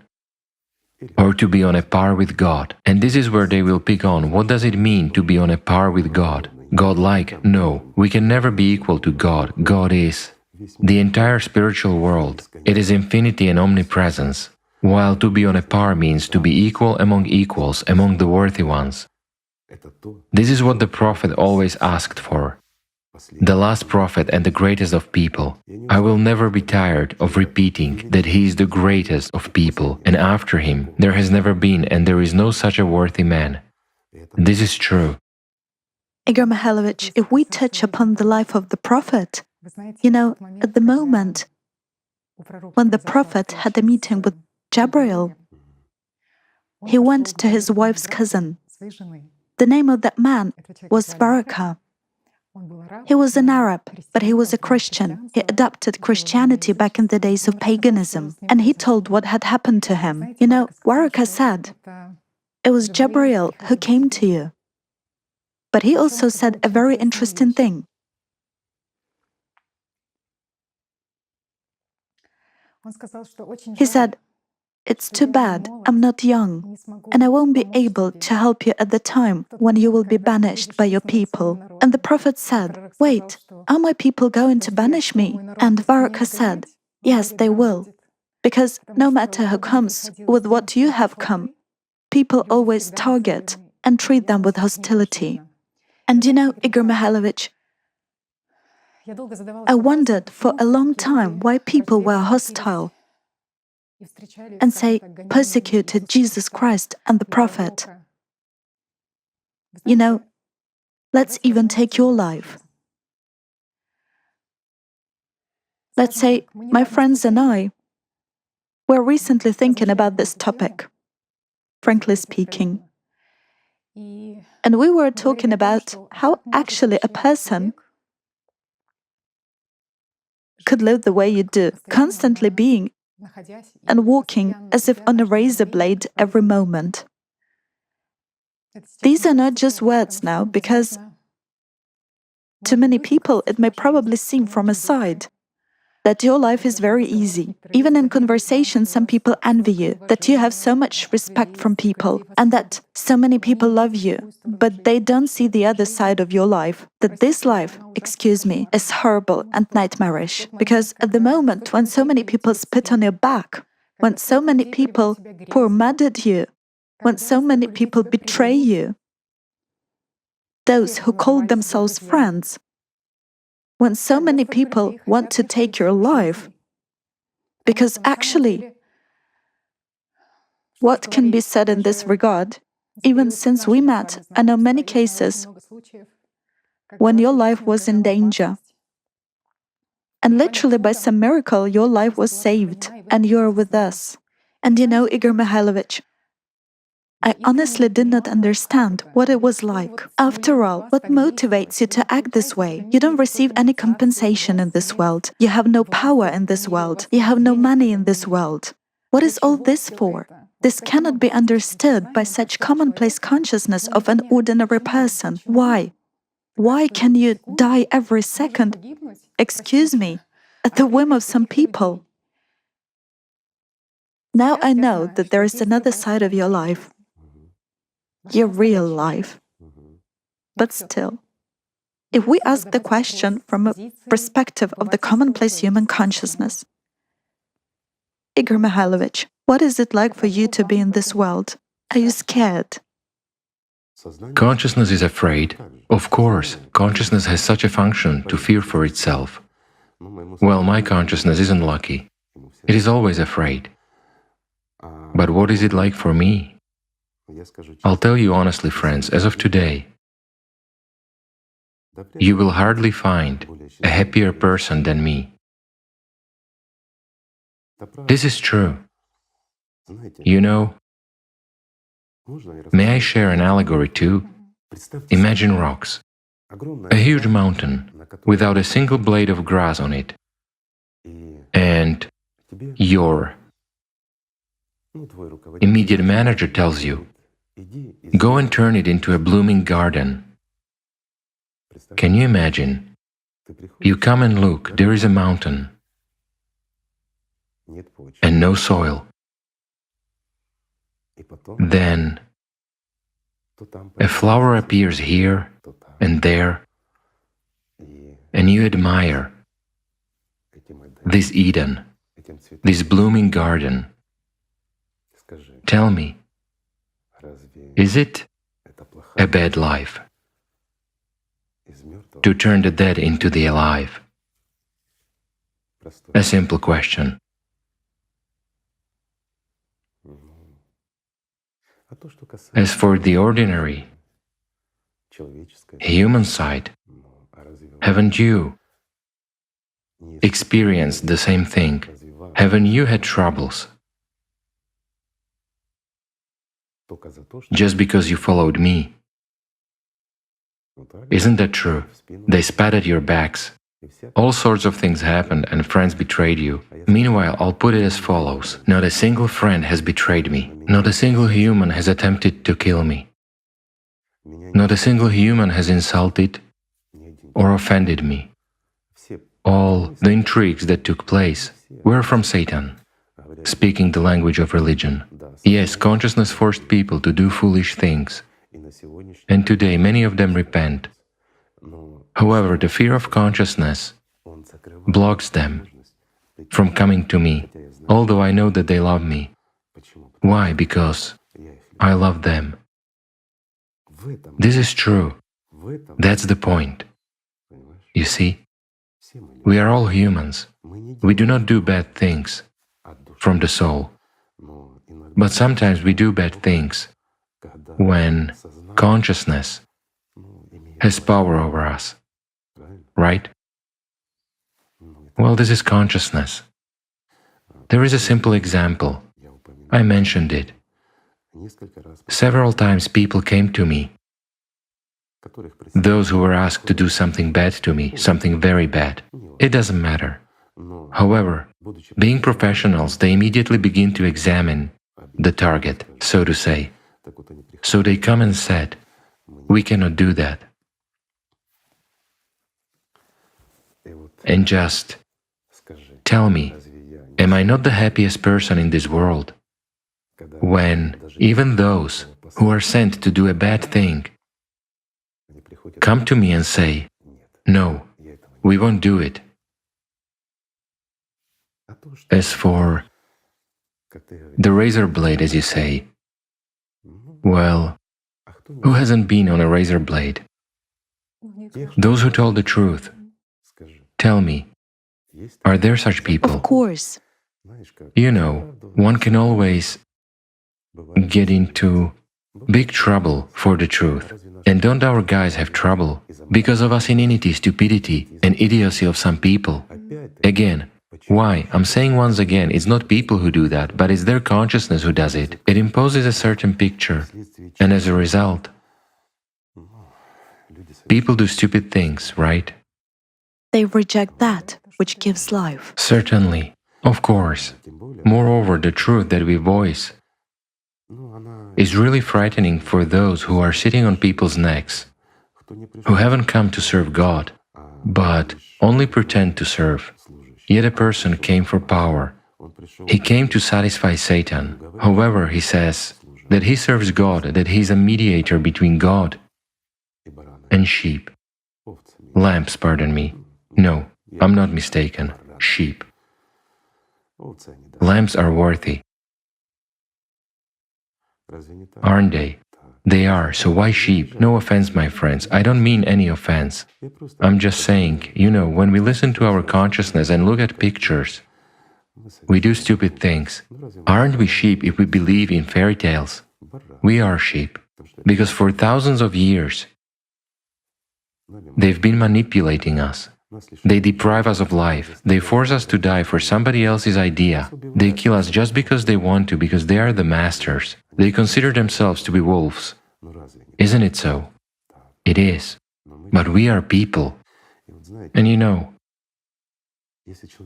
or to be on a par with God. And this is where they will pick on, what does it mean to be on a par with God? God-like? No, we can never be equal to God. God is the entire spiritual world. It is infinity and omnipresence. While to be on a par means to be equal among equals, among the worthy ones. This is what the prophet always asked for. The last prophet and the greatest of people. I will never be tired of repeating that he is the greatest of people, and after him there has never been and there is no such a worthy man. This is true. Igor Mikhailovich, if we touch upon the life of the prophet, at the moment when the prophet had a meeting with Gabriel, he went to his wife's cousin. The name of that man was Baraka. He was an Arab, but he was a Christian. He adopted Christianity back in the days of paganism, and he told what had happened to him. Baraka said, "It was Gabriel who came to you." But he also said a very interesting thing. He said, "It's too bad I'm not young, and I won't be able to help you at the time when you will be banished by your people." And the prophet said, "Wait, are my people going to banish me?" And Baraka said, "Yes, they will. Because no matter who comes with what you have come, people always target and treat them with hostility." And Igor Mikhailovich, I wondered for a long time why people were hostile and persecuted Jesus Christ and the prophet. Let's even take your life. Let's say my friends and I were recently thinking about this topic, frankly speaking. And we were talking about how actually a person could live the way you do, constantly being and walking as if on a razor blade every moment. These are not just words now, because to many people it may probably seem from a side that your life is very easy. Even in conversation, some people envy you, that you have so much respect from people, and that so many people love you, but they don't see the other side of your life, that this life, is horrible and nightmarish. Because at the moment when so many people spit on your back, when so many people pour mud at you, when so many people betray you, those who call themselves friends, when so many people want to take your life, because actually, what can be said in this regard? Even since we met, I know many cases when your life was in danger. And literally by some miracle, your life was saved, and you are with us. And Igor Mikhailovich, I honestly did not understand what it was like. After all, what motivates you to act this way? You don't receive any compensation in this world. You have no power in this world. You have no money in this world. What is all this for? This cannot be understood by such commonplace consciousness of an ordinary person. Why? Why can you die every second, at the whim of some people? Now I know that there is another side of your life. Your real life. But still, if we ask the question from a perspective of the commonplace human consciousness, Igor Mikhailovich, what is it like for you to be in this world? Are you scared? Consciousness is afraid. Of course, consciousness has such a function to fear for itself. Well, my consciousness isn't lucky. It is always afraid. But what is it like for me? I'll tell you honestly, friends, as of today, you will hardly find a happier person than me. This is true. May I share an allegory too? Imagine rocks, a huge mountain without a single blade of grass on it, and your immediate manager tells you, go and turn it into a blooming garden. Can you imagine? You come and look, there is a mountain and no soil. Then a flower appears here and there, and you admire this Eden, this blooming garden. Tell me, is it a bad life to turn the dead into the alive? A simple question. As for the ordinary, human side, haven't you experienced the same thing? Haven't you had troubles? Just because you followed me. Isn't that true? They spat at your backs. All sorts of things happened and friends betrayed you. Meanwhile, I'll put it as follows. Not a single friend has betrayed me. Not a single human has attempted to kill me. Not a single human has insulted or offended me. All the intrigues that took place were from Satan, speaking the language of religion. Yes, consciousness forced people to do foolish things, and today many of them repent. However, the fear of consciousness blocks them from coming to me, although I know that they love me. Why? Because I love them. This is true. That's the point. You see, we are all humans. We do not do bad things from the soul. But sometimes we do bad things when consciousness has power over us. Right? Well, this is consciousness. There is a simple example. I mentioned it. Several times people came to me, those who were asked to do something bad to me, something very bad. It doesn't matter. However, being professionals, they immediately begin to examine the target, so to say. So they come and said, "We cannot do that." And just tell me, am I not the happiest person in this world when even those who are sent to do a bad thing come to me and say, "No, we won't do it"? As for the razor blade, as you say, well, who hasn't been on a razor blade? Those who told the truth. Tell me, are there such people? Of course. You know, one can always get into big trouble for the truth. And don't our guys have trouble because of asininity, stupidity, and idiocy of some people? Again, why? I'm saying once again, it's not people who do that, but it's their consciousness who does it. It imposes a certain picture, and as a result, people do stupid things, right? They reject that which gives life. Certainly, of course. Moreover, the truth that we voice is really frightening for those who are sitting on people's necks, who haven't come to serve God, but only pretend to serve. Yet a person came for power. He came to satisfy Satan. However, he says that he serves God, that he is a mediator between God and sheep. Lambs, pardon me. No, I'm not mistaken. Sheep. Lambs are worthy. Aren't they? They are, so why sheep? No offense, my friends, I don't mean any offense. I'm just saying, you know, when we listen to our consciousness and look at pictures, we do stupid things. Aren't we sheep if we believe in fairy tales? We are sheep, because for thousands of years, they've been manipulating us. They deprive us of life. They force us to die for somebody else's idea. They kill us just because they want to, because they are the masters. They consider themselves to be wolves. Isn't it so? It is. But we are people. And you know,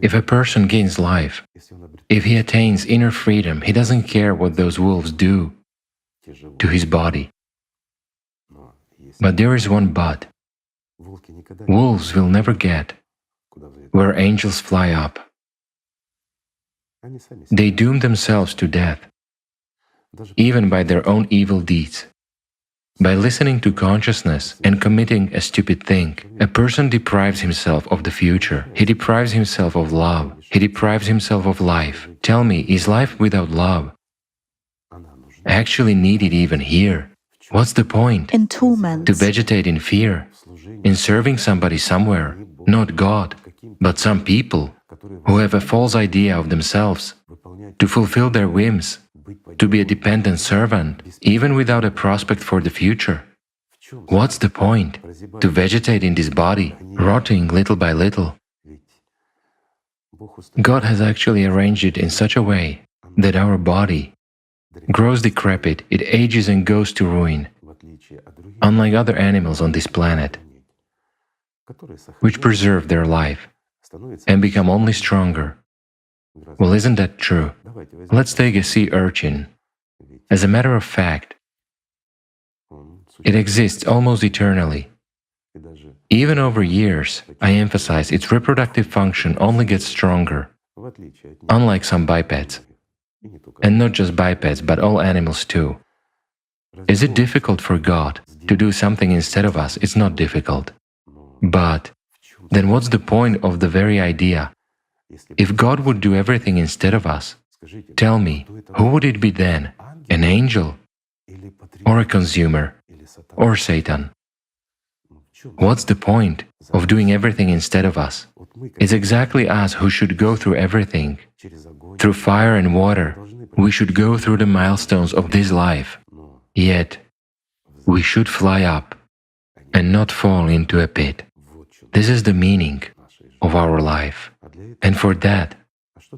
if a person gains life, if he attains inner freedom, he doesn't care what those wolves do to his body. But there is one but. Wolves will never get where angels fly up. They doom themselves to death, even by their own evil deeds. By listening to consciousness and committing a stupid thing, a person deprives himself of the future. He deprives himself of love. He deprives himself of life. Tell me, is life without love actually needed even here? What's the point? in torment, To vegetate in fear, in serving somebody somewhere, not God, but some people who have a false idea of themselves, to fulfill their whims, to be a dependent servant, even without a prospect for the future. What's the point? To vegetate in this body, rotting little by little. God has actually arranged it in such a way that our body grows decrepit, it ages and goes to ruin, unlike other animals on this planet, which preserve their life and become only stronger. Well, isn't that true? Let's take a sea urchin. As a matter of fact, it exists almost eternally. Even over years, I emphasize, its reproductive function only gets stronger, unlike some bipeds. And not just bipeds, but all animals too. Is it difficult for God to do something instead of us? It's not difficult. But then what's the point of the very idea? If God would do everything instead of us, tell me, who would it be then? An angel? Or a consumer? Or Satan? What's the point of doing everything instead of us? It's exactly us who should go through everything. Through fire and water, we should go through the milestones of this life. Yet, we should fly up and not fall into a pit. This is the meaning of our life. And for that,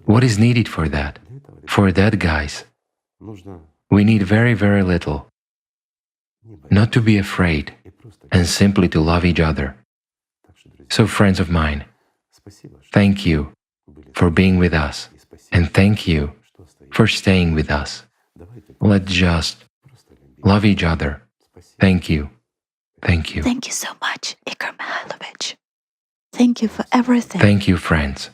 what is needed for that? For that, guys, we need very, very little. Not to be afraid and simply to love each other. So, friends of mine, thank you for being with us, and thank you for staying with us. Let's just love each other. Thank you. Thank you. Thank you so much, Igor Mikhailovich. Thank you for everything. Thank you, friends.